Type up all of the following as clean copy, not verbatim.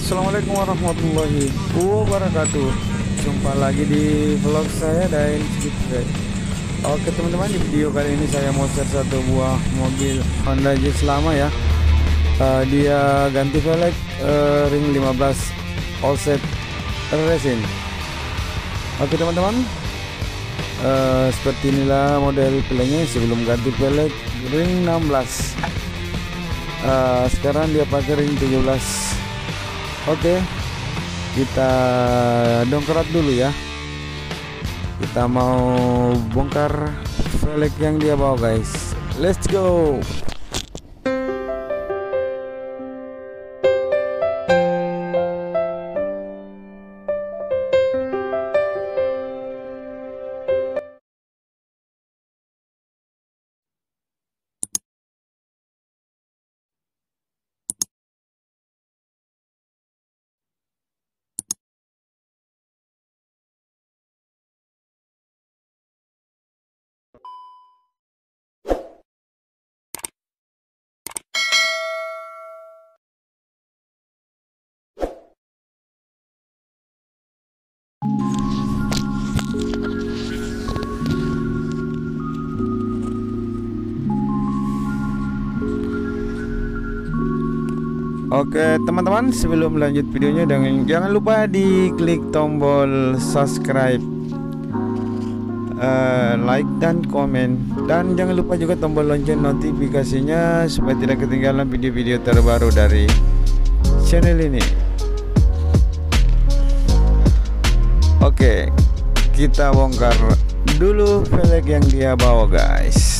Assalamualaikum warahmatullahi wabarakatuh. Jumpa lagi di vlog saya dan Speedway. Oke teman-teman, di video kali ini saya mau share satu buah mobil Honda Jazz lama ya. Dia ganti velg ring 15 offset racing. Oke teman-teman, seperti inilah model velgnya sebelum ganti velg ring 16. Sekarang dia pakai ring 17. Oke, kita dongkrak dulu ya. Kita mau bongkar velg yang dia bawa guys. Let's go. Oke teman-teman, sebelum lanjut videonya jangan lupa diklik tombol subscribe, like dan komen, dan jangan lupa juga tombol lonceng notifikasinya supaya tidak ketinggalan video-video terbaru dari channel ini. Oke, kita bongkar dulu velg yang dia bawa guys.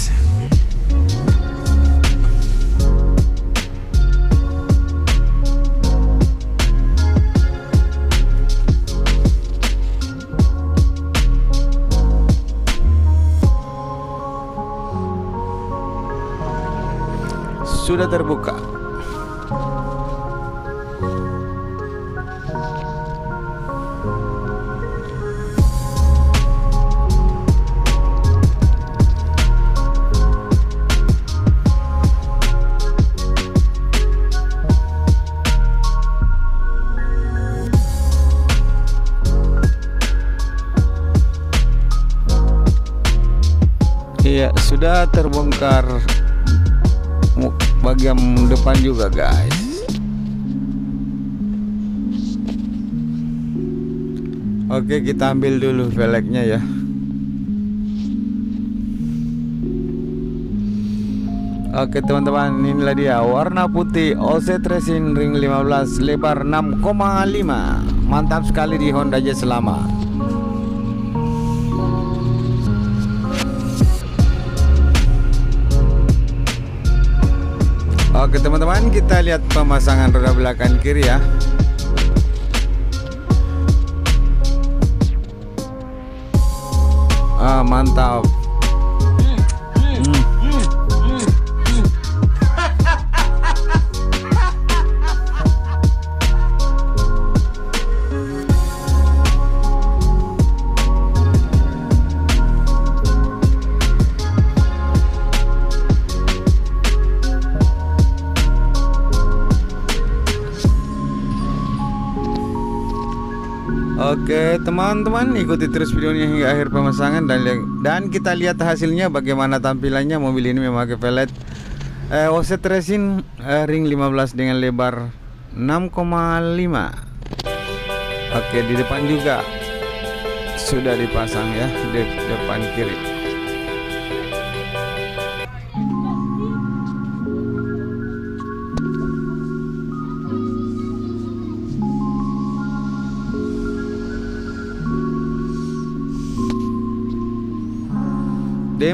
Sudah terbuka. Iya, sudah terbongkar bagian depan juga guys. Oke, kita ambil dulu velgnya ya. Oke teman-teman, inilah dia warna putih offset racing ring 15 lebar 6,5. Mantap sekali di Honda Jazz lama. Oke teman-teman, kita lihat pemasangan roda belakang kiri ya. Mantap. Oke teman-teman, ikuti terus videonya hingga akhir pemasangan dan kita lihat hasilnya bagaimana tampilannya. Mobil ini memakai velg offset racing ring 15 dengan lebar 6,5. Oke, di depan juga sudah dipasang ya, di depan kiri.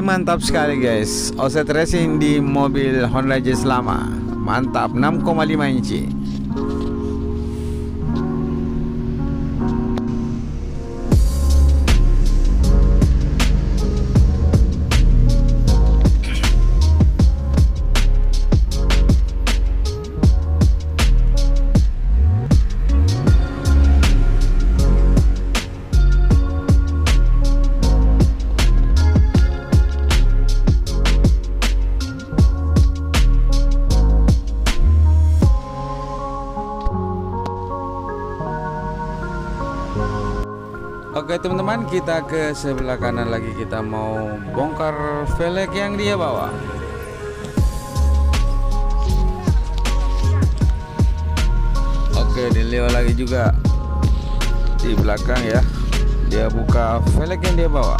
Mantap sekali guys, offset racing di mobil Honda Jazz lama. Mantap, 6,5 inci. Oke teman-teman, kita ke sebelah kanan lagi, kita mau bongkar velg yang dia bawa. Oke, dilihat lagi juga di belakang ya, dia buka velg yang dia bawa.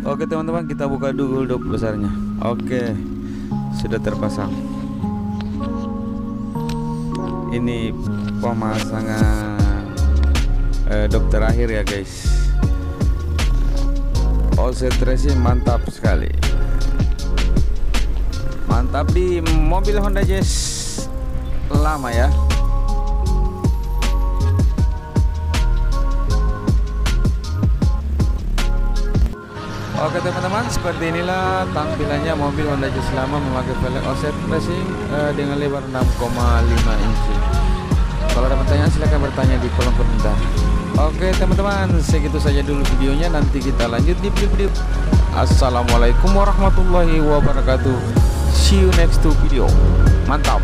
Oke teman-teman, kita buka dulu dop besarnya. Oke, sudah terpasang. Ini pemasangan dop terakhir ya guys. Offset racing mantap sekali. Mantap di mobil Honda Jazz lama ya. Oke teman-teman, seperti inilah tampilannya mobil Honda Jazz lama memakai velg offset racing dengan lebar 6,5 inci. Kalau ada pertanyaan silahkan bertanya di kolom komentar. Oke teman-teman, segitu saja dulu videonya. Nanti kita lanjut di video. Assalamualaikum warahmatullahi wabarakatuh. See you next to video. Mantap.